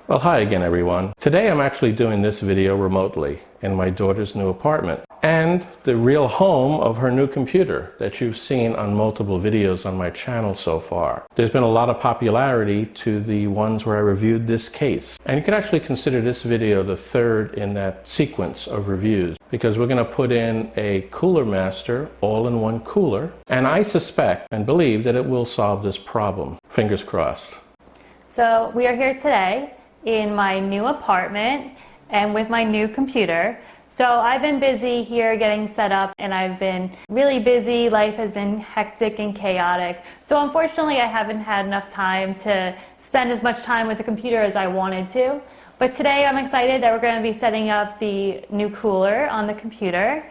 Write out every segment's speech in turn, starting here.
Well, hi again everyone. Today I'm actually doing this video remotely in my daughter's new apartment and the real home of her new computer that you've seen on multiple videos on my channel so far. There's been a lot of popularity to the ones where I reviewed this case, and you can actually consider this video the third in that sequence of reviews because we're going to put in a Cooler Master all-in-one cooler, and I suspect and believe that it will solve this problem. Fingers crossed. So we are here today in my new apartment and with my new computer. So I've been busy here getting set up, and I've been really busy. Life has been hectic and chaotic. So unfortunately I haven't had enough time to spend as much time with the computer as I wanted to. But today I'm excited that we're going to be setting up the new cooler on the computer.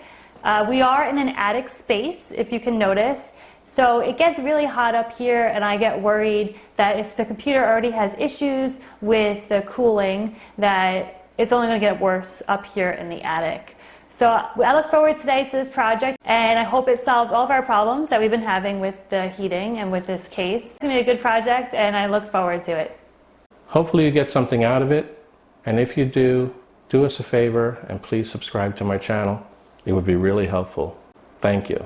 We are in an attic space, if you can notice. So it gets really hot up here, and I get worried that if the computer already has issues with the cooling, that it's only going to get worse up here in the attic. So I look forward today to this project, and I hope it solves all of our problems that we've been having with the heating and with this case. It's going to be a good project, and I look forward to it. Hopefully you get something out of it, and if you do, do us a favor and please subscribe to my channel. It would be really helpful. Thank you,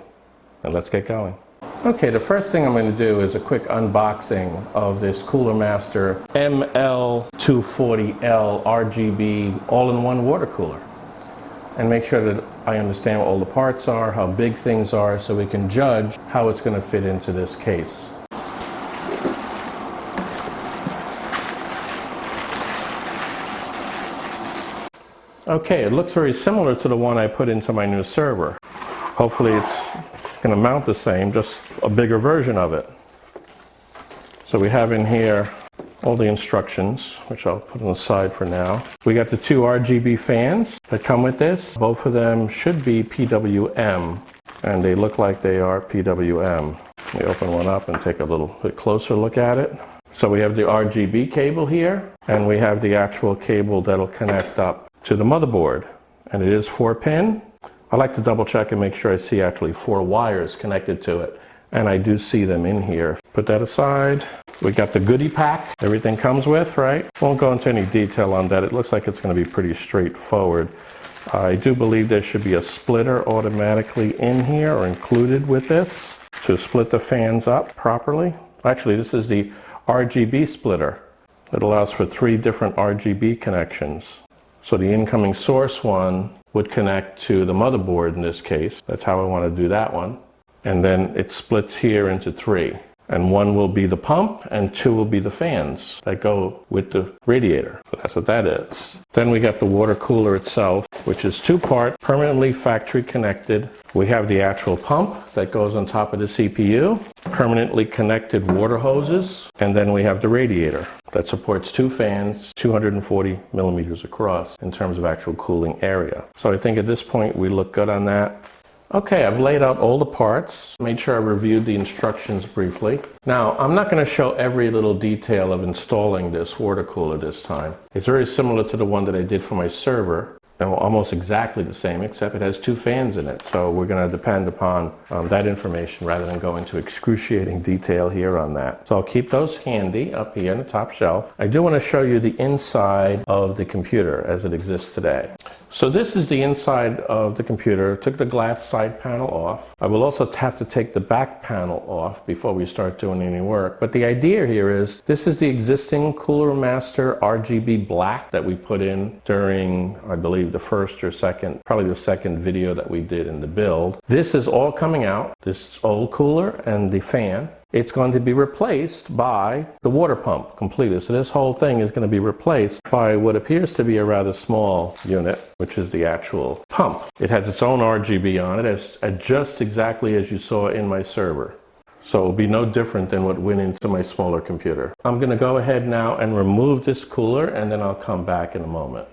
and let's get going. Okay, the first thing I'm going to do is a quick unboxing of this Cooler Master ML240L RGB all-in-one water cooler, and make sure that I understand what all the parts are, how big things are, so we can judge how it's going to fit into this case. Okay, it looks very similar to the one I put into my new server. Hopefully it's going to mount the same, just a bigger version of it. So we have in here all the instructions, which I'll put on the side for now. We got the two RGB fans that come with this. Both of them should be PWM, and they look like they are PWM. Let me open one up and take a little bit closer look at it. So we have the RGB cable here, and we have the actual cable that'll connect up to the motherboard, and it is 4-pin. I like to double check and make sure I see actually 4 wires connected to it, and I do see them in here. Put that aside. We got the goodie pack everything comes with, right? Won't go into any detail on that. It looks like it's going to be pretty straightforward. I do believe there should be a splitter automatically in here or included with this to split the fans up properly. Actually, this is the RGB splitter. It allows for 3 different RGB connections. So the incoming source one would connect to the motherboard in this case. That's how I want to do that one. And then it splits here into 3. And 1 will be the pump and 2 will be the fans that go with the radiator. So that's what that is. Then we got the water cooler itself, which is 2-part, permanently factory connected. We have the actual pump that goes on top of the CPU, permanently connected water hoses, and then we have the radiator that supports 2 fans, 240 millimeters across in terms of actual cooling area. So I think at this point we look good on that. Okay, I've laid out all the parts, made sure I reviewed the instructions briefly. Now, I'm not going to show every little detail of installing this water cooler this time. It's very similar to the one that I did for my server, and almost exactly the same, except it has 2 fans in it. So we're going to depend upon that information rather than go into excruciating detail here on that. So I'll keep those handy up here on the top shelf. I do want to show you the inside of the computer as it exists today. So this is the inside of the computer. Took the glass side panel off. I will also have to take the back panel off before we start doing any work. But the idea here is this is the existing Cooler Master RGB black that we put in during, I believe, the first or second, probably the second video that we did in the build. This is all coming out, this old cooler and the fan. It's going to be replaced by the water pump completely. So this whole thing is going to be replaced by what appears to be a rather small unit, which is the actual pump. It has its own RGB on it, as just exactly as you saw in my server. So it'll be no different than what went into my smaller computer. I'm going to go ahead now and remove this cooler, and then I'll come back in a moment.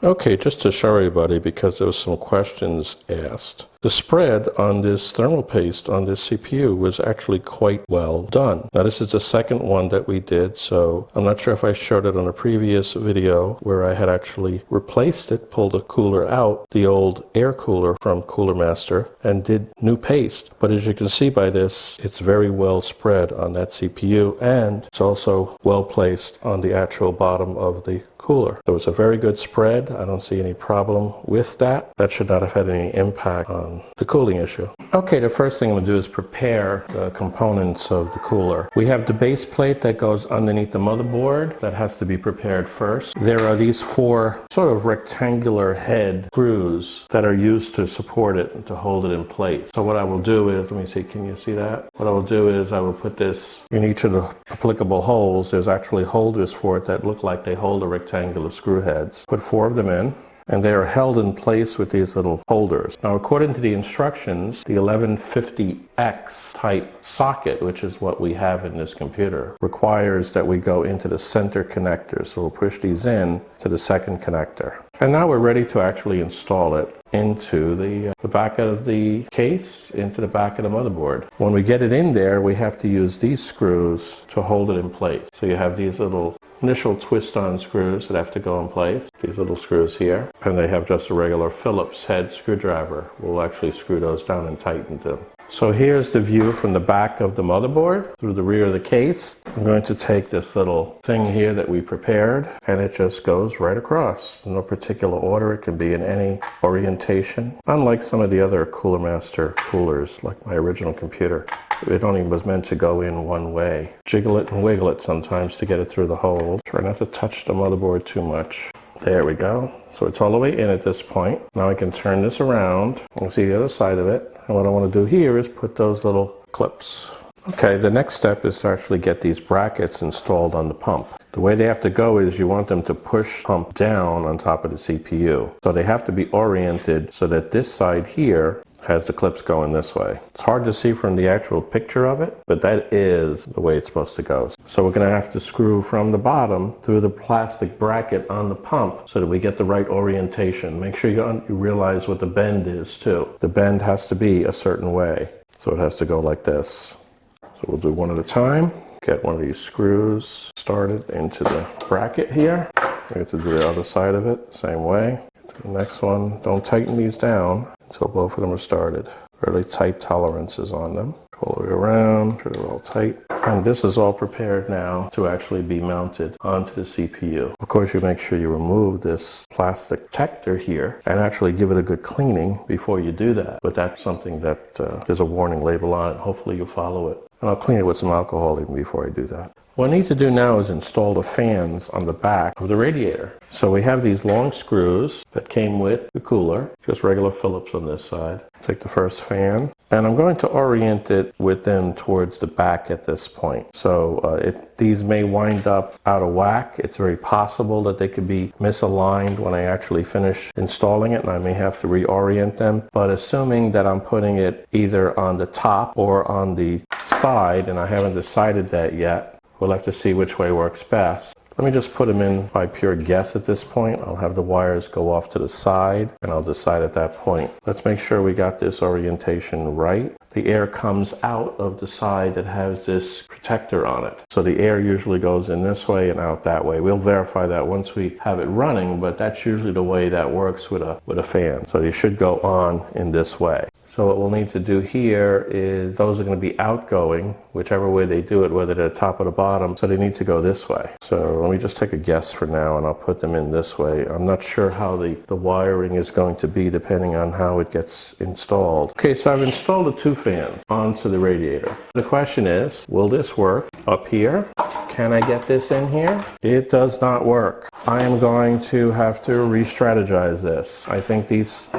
Okay, just to show everybody, because there was some questions asked. The spread on this thermal paste on this CPU was actually quite well done. Now this is the second one that we did, so I'm not sure if I showed it on a previous video where I had actually replaced it, pulled the cooler out, the old air cooler from Cooler Master, and did new paste. But as you can see by this, it's very well spread on that CPU, and it's also well placed on the actual bottom of the cooler. So it's a very good spread. I don't see any problem with that. That should not have had any impact on the cooling issue. Okay, the first thing I'm going to do is prepare the components of the cooler. We have the base plate that goes underneath the motherboard that has to be prepared first. There are these four sort of rectangular head screws that are used to support it and to hold it in place. So what I will do is, let me see, can you see that? What I will do is I will put this in each of the applicable holes. There's actually holders for it that look like they hold a rectangular screw heads. Put four of them in, and they are held in place with these little holders. Now, according to the instructions, the 1150X type socket, which is what we have in this computer, requires that we go into the center connector. So we'll push these in to the second connector. And now we're ready to actually install it into the back of the case, into the back of the motherboard. When we get it in there, we have to use these screws to hold it in place. So you have these little initial twist-on screws that have to go in place. These little screws here. And they have just a regular Phillips head screwdriver. We'll actually screw those down and tighten them. So here's the view from the back of the motherboard through the rear of the case. I'm going to take this little thing here that we prepared, and it just goes right across. In no particular order. It can be in any orientation. Unlike some of the other Cooler Master coolers, like my original computer, it only was meant to go in one way. Jiggle it and wiggle it sometimes to get it through the hole. Try not to touch the motherboard too much. There we go. So it's all the way in at this point. Now I can turn this around and see the other side of it. And what I want to do here is put those little clips. Okay, the next step is to actually get these brackets installed on the pump. The way they have to go is you want them to push pump down on top of the CPU. So they have to be oriented so that this side here has the clips going this way. It's hard to see from the actual picture of it, but that is the way it's supposed to go. So we're going to have to screw from the bottom through the plastic bracket on the pump so that we get the right orientation. Make sure you realize what the bend is too. The bend has to be a certain way. So it has to go like this. So we'll do one at a time. Get one of these screws started into the bracket here. We have to do the other side of it, same way. The next one, don't tighten these down until both of them are started. Really tight tolerances on them. All the way around, sure they're all tight. And this is all prepared now to actually be mounted onto the CPU. Of course, you make sure you remove this plastic protector here and actually give it a good cleaning before you do that. But that's something that there's a warning label on it. Hopefully you'll follow it. And I'll clean it with some alcohol even before I do that. What I need to do now is install the fans on the back of the radiator. So we have these long screws that came with the cooler, just regular Phillips on this side. Take the first fan, and I'm going to orient it with them towards the back at this point. So these may wind up out of whack. It's very possible that they could be misaligned when I actually finish installing it, and I may have to reorient them. But assuming that I'm putting it either on the top or on the side, and I haven't decided that yet, we'll have to see which way works best. Let me just put them in by pure guess at this point. I'll have the wires go off to the side, and I'll decide at that point. Let's make sure we got this orientation right. The air comes out of the side that has this protector on it. So the air usually goes in this way and out that way. We'll verify that once we have it running, but that's usually the way that works with a fan. So they should go on in this way. So what we'll need to do here is those are going to be outgoing, whichever way they do it, whether they're top or the bottom. So they need to go this way. So let me just take a guess for now, and I'll put them in this way. I'm not sure how the wiring is going to be depending on how it gets installed. Okay, so I've installed the two fans onto the radiator. The question is, will this work up here? Can I get this in here? It does not work. I am going to have to re-strategize this. I think these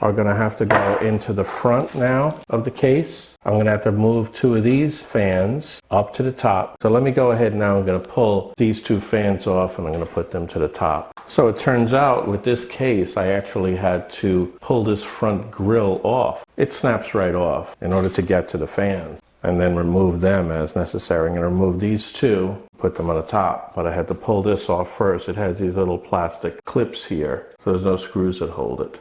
are going to have to go into the front now of the case. I'm going to have to move two of these fans up to the top. So let me go ahead now. I'm going to pull these two fans off, and I'm going to put them to the top. So it turns out with this case, I actually had to pull this front grill off. It snaps right off in order to get to the fans, and then remove them as necessary. I'm going to remove these two, put them on the top, but I had to pull this off first. It has these little plastic clips here, so there's no screws that hold it.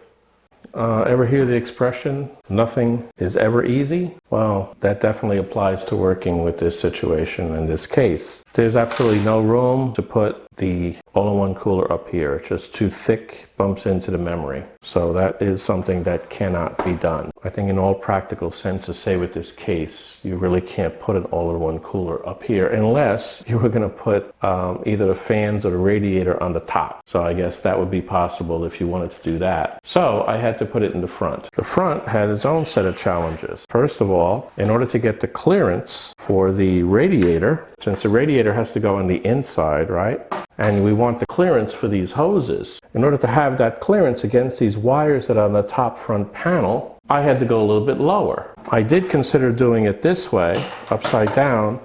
Ever hear the expression, nothing is ever easy? Well, that definitely applies to working with this situation in this case. There's absolutely no room to put the all-in-one cooler up here. It's just too thick, bumps into the memory. So that is something that cannot be done. I think in all practical senses, say with this case, you really can't put an all-in-one cooler up here unless you were going to put either the fans or the radiator on the top. So I guess that would be possible if you wanted to do that. So I had to put it in the front. The front had its own set of challenges. First of all, in order to get the clearance for the radiator, since the radiator has to go on the inside, right? And we want the clearance for these hoses. In order to have that clearance against these wires that are on the top front panel, I had to go a little bit lower. I did consider doing it this way, upside down,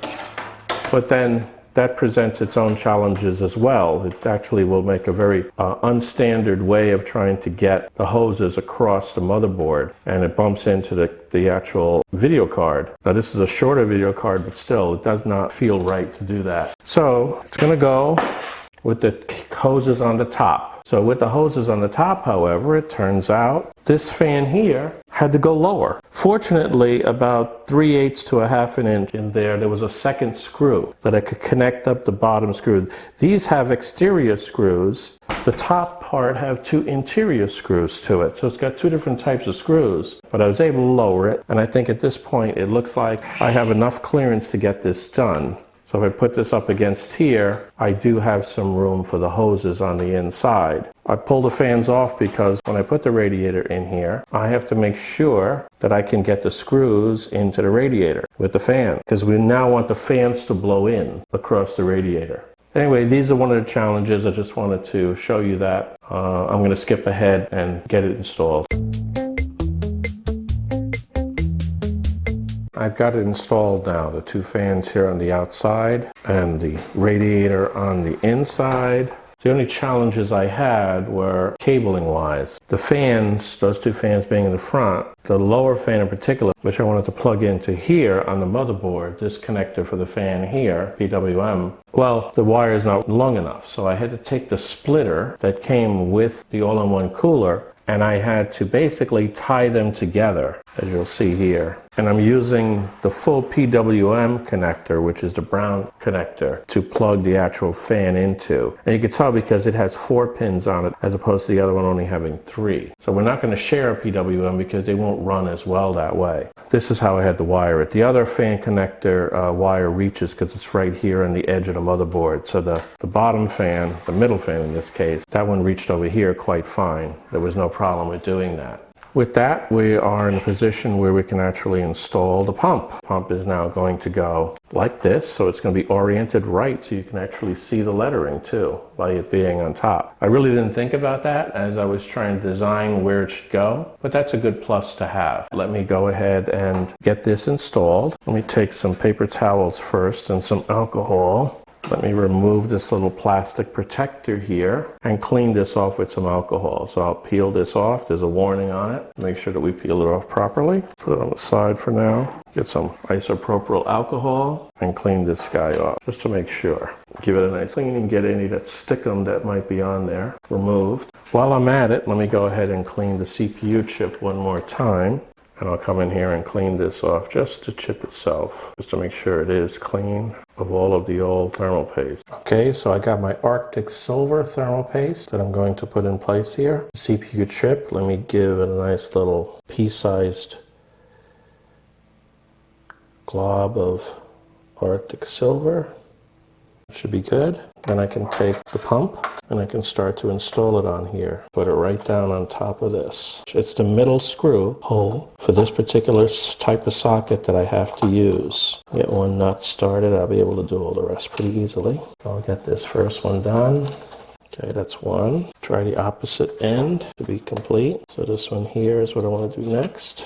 but then that presents its own challenges as well. It actually will make a very unstandard way of trying to get the hoses across the motherboard, and it bumps into the actual video card. Now this is a shorter video card, but still it does not feel right to do that. So it's going to go with the hoses on the top. So with the hoses on the top, however, it turns out this fan here had to go lower. Fortunately, about 3/8 to a half an inch in there was a second screw that I could connect up the bottom screw. These have exterior screws. The top part have 2 interior screws to it. So it's got 2 different types of screws, but I was able to lower it. And I think at this point, it looks like I have enough clearance to get this done. So if I put this up against here, I do have some room for the hoses on the inside. I pull the fans off because when I put the radiator in here, I have to make sure that I can get the screws into the radiator with the fan, because we now want the fans to blow in across the radiator. Anyway, these are one of the challenges. I just wanted to show you that. I'm going to skip ahead and get it installed. I've got it installed now, the 2 fans here on the outside and the radiator on the inside. The only challenges I had were cabling wise. The fans, those 2 fans being in the front, the lower fan in particular, which I wanted to plug into here on the motherboard, this connector for the fan here, PWM, well, the wire is not long enough. So I had to take the splitter that came with the all-in-one cooler, and I had to basically tie them together, as you'll see here. And I'm using the full PWM connector, which is the brown connector, to plug the actual fan into. And you can tell because it has 4 pins on it, as opposed to the other one only having 3. So we're not going to share a PWM because they won't run as well that way. This is how I had to wire it. The other fan connector wire reaches because it's right here on the edge of the motherboard. So the bottom fan, the middle fan in this case, that one reached over here quite fine. There was no problem with doing that. With that, we are in a position where we can actually install the pump. The pump is now going to go like this, so it's going to be oriented right so you can actually see the lettering too, by it being on top. I really didn't think about that as I was trying to design where it should go, but that's a good plus to have. Let me go ahead and get this installed. Let me take some paper towels first and some alcohol. Let me remove this little plastic protector here and clean this off with some alcohol. So I'll peel this off. There's a warning on it. Make sure that we peel it off properly. Put it on the side for now. Get some isopropyl alcohol and clean this guy off just to make sure. Give it a nice clean and get any of that stickum that might be on there removed. While I'm at it, let me go ahead and clean the CPU chip one more time. And I'll come in here and clean this off, just the chip itself, just to make sure it is clean of all of the old thermal paste. Okay, so I got my Arctic Silver thermal paste that I'm going to put in place here. The CPU chip, let me give it a nice little pea-sized glob of Arctic Silver. Should be good. Then I can take the pump and I can start to install it on here. Put it right down on top of this. It's the middle screw hole for this particular type of socket that I have to use. Get one nut started, I'll be able to do all the rest pretty easily. I'll get this first one done. Okay, that's one. Try the opposite end to be complete. So this one here is what I want to do next.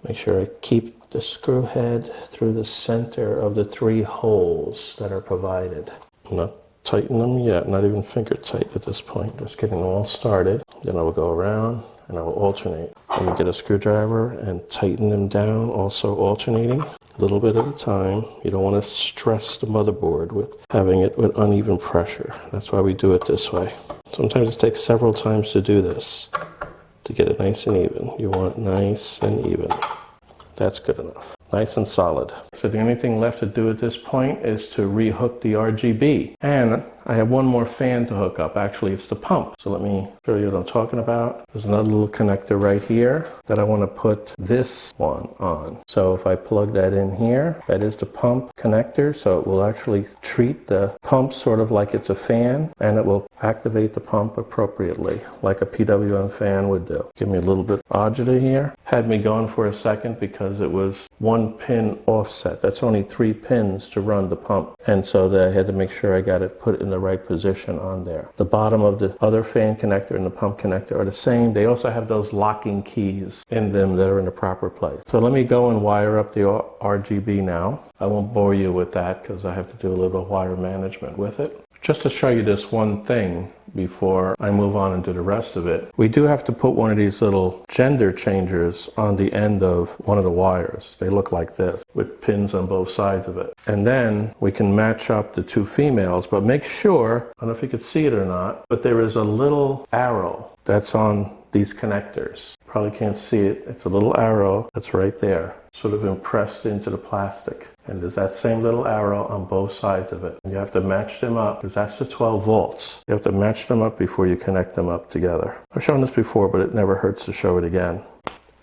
Make sure I keep the screw head through the center of the 3 holes that are provided. I'm not tighten them yet, not even finger tight at this point. Just getting them all started. Then I will go around and I will alternate. Let me get a screwdriver and tighten them down, also alternating a little bit at a time. You don't want to stress the motherboard with having it with uneven pressure. That's why we do it this way. Sometimes it takes several times to do this. to get it nice and even. You want nice and even. That's good enough. Nice and solid. So the only thing left to do at this point is to rehook the RGB. And I have one more fan to hook up. Actually, it's the pump. So let me show you what I'm talking about. There's another little connector right here that I want to put this one on. So if I plug that in here, that is the pump connector. So it will actually treat the pump sort of like it's a fan, and it will activate the pump appropriately, like a PWM fan would do. Give me a little bit of agita here. Had me going for a second because it was 1 pin offset. That's only 3 pins to run the pump. And so I had to make sure I got it put in the right position on there. The bottom of the other fan connector and the pump connector are the same. They also have those locking keys in them that are in the proper place. So let me go and wire up the RGB now. I won't bore you with that because I have to do a little wire management with it. Just to show you this one thing before I move on and do the rest of it, we do have to put one of these little gender changers on the end of one of the wires. They look like this, with pins on both sides of it. And then we can match up the 2 females, but make sure, I don't know if you could see it or not, but there is a little arrow that's on these connectors. Probably can't see it. It's a little arrow that's right there, sort of impressed into the plastic. And there's that same little arrow on both sides of it. And you have to match them up, because that's the 12 volts. You have to match them up before you connect them up together. I've shown this before, but it never hurts to show it again.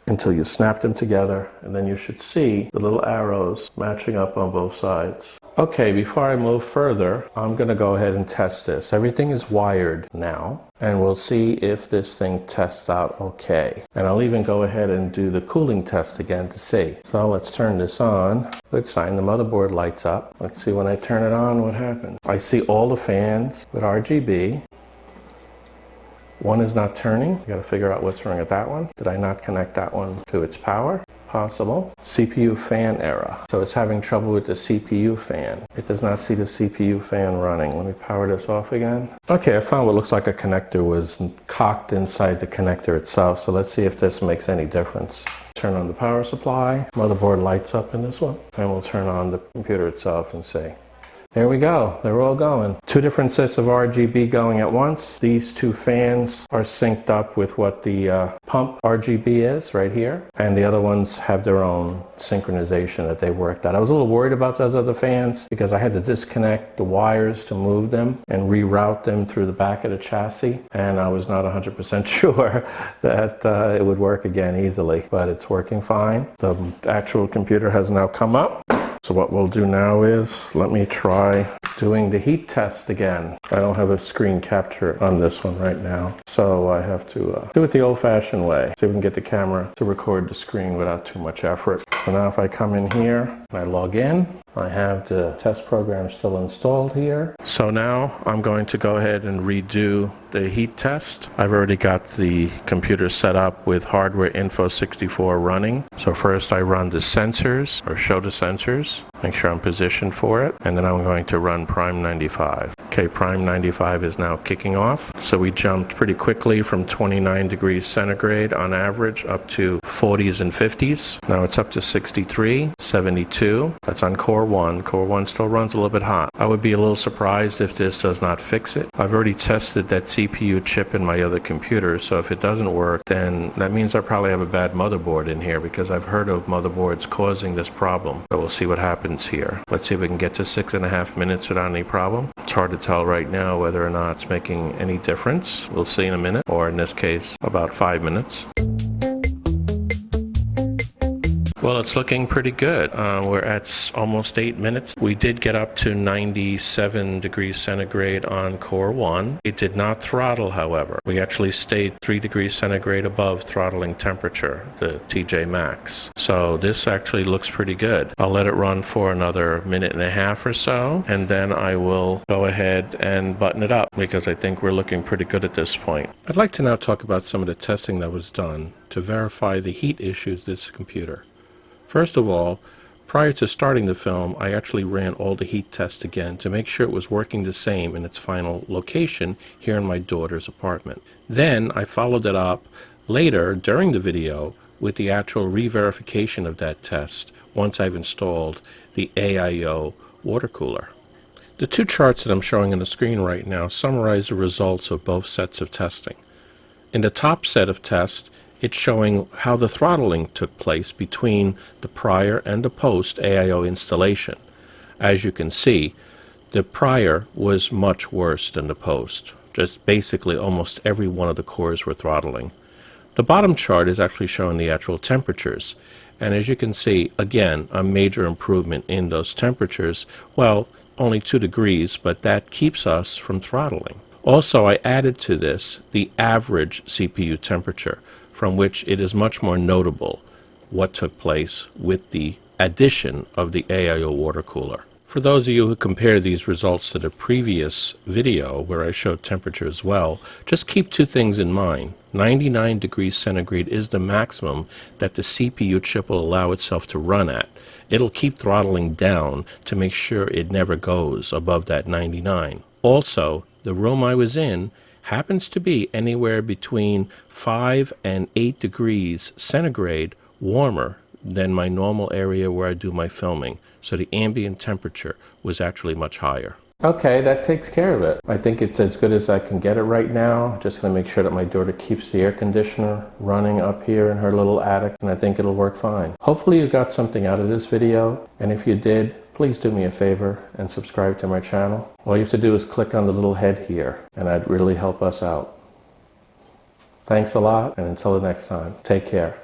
Until you snap them together, and then you should see the little arrows matching up on both sides. Okay, before I move further, I'm going to go ahead and test this. Everything is wired now, and we'll see if this thing tests out okay. And I'll even go ahead and do the cooling test again to see. So let's turn this on. Good sign, the motherboard lights up. Let's see when I turn it on what happens. I see all the fans with RGB. One is not turning. You got to figure out what's wrong with that one. Did I not connect that one to its power? Possible. CPU fan error. So it's having trouble with the CPU fan. It does not see the CPU fan running. Let me power this off again. Okay, I found what looks like a connector was cocked inside the connector itself. So let's see if this makes any difference. Turn on the power supply. Motherboard lights up in this one. And we'll turn on the computer itself and see. There we go. They're all going. 2 different sets of RGB going at once. These 2 fans are synced up with what the pump RGB is right here. And the other ones have their own synchronization that they worked out. I was a little worried about those other fans because I had to disconnect the wires to move them and reroute them through the back of the chassis. And I was not 100% sure that it would work again easily. But it's working fine. The actual computer has now come up. So what we'll do now is, let me try doing the heat test again. I don't have a screen capture on this one right now, so I have to do it the old-fashioned way. See if we can get the camera to record the screen without too much effort. So now if I come in here and I log in, I have the test program still installed here. So now I'm going to go ahead and redo the heat test. I've already got the computer set up with hardware info 64 running. So first I run the sensors, or show the sensors, make sure I'm positioned for it, and then I'm going to run Prime 95. Okay, Prime 95 is now kicking off. So we jumped pretty quickly from 29 degrees centigrade on average up to 40s and 50s. Now it's up to 63, 72. That's on Core 1. Core 1 still runs a little bit hot. I would be a little surprised if this does not fix it. I've already tested that CPU chip in my other computer, so if it doesn't work, then that means I probably have a bad motherboard in here, because I've heard of motherboards causing this problem. So we'll see what happens here. Let's see if we can get to 6.5 minutes without any problem. It's hard to tell right now whether or not it's making any difference. We'll see in a minute, or in this case, about 5 minutes. Well, it's looking pretty good. We're at almost 8 minutes. We did get up to 97 degrees centigrade on Core 1. It did not throttle, however. We actually stayed 3 degrees centigrade above throttling temperature, the TJ Max. So this actually looks pretty good. I'll let it run for another minute and a half or so, and then I will go ahead and button it up, because I think we're looking pretty good at this point. I'd like to now talk about some of the testing that was done to verify the heat issues of this computer. First of all, prior to starting the film, I actually ran all the heat tests again to make sure it was working the same in its final location here in my daughter's apartment. Then I followed it up later during the video with the actual re-verification of that test once I've installed the AIO water cooler. The 2 charts that I'm showing on the screen right now summarize the results of both sets of testing. In the top set of tests, it's showing how the throttling took place between the prior and the post AIO installation. As you can see, the prior was much worse than the post. Just basically almost every one of the cores were throttling. The bottom chart is actually showing the actual temperatures. And as you can see, again, a major improvement in those temperatures. Well, only 2 degrees, but that keeps us from throttling. Also, I added to this the average CPU temperature, from which it is much more notable what took place with the addition of the AIO water cooler. For those of you who compare these results to the previous video where I showed temperature as well, just keep 2 things in mind. 99 degrees centigrade is the maximum that the CPU chip will allow itself to run at. It'll keep throttling down to make sure it never goes above that 99. Also, the room I was in happens to be anywhere between 5 and 8 degrees centigrade warmer than my normal area where I do my filming. So the ambient temperature was actually much higher. Okay, that takes care of it. I think it's as good as I can get it right now. Just going to make sure that my daughter keeps the air conditioner running up here in her little attic, and I think it'll work fine. Hopefully you got something out of this video, and if you did, please do me a favor and subscribe to my channel. All you have to do is click on the little head here, and that'd really help us out. Thanks a lot, and until the next time, take care.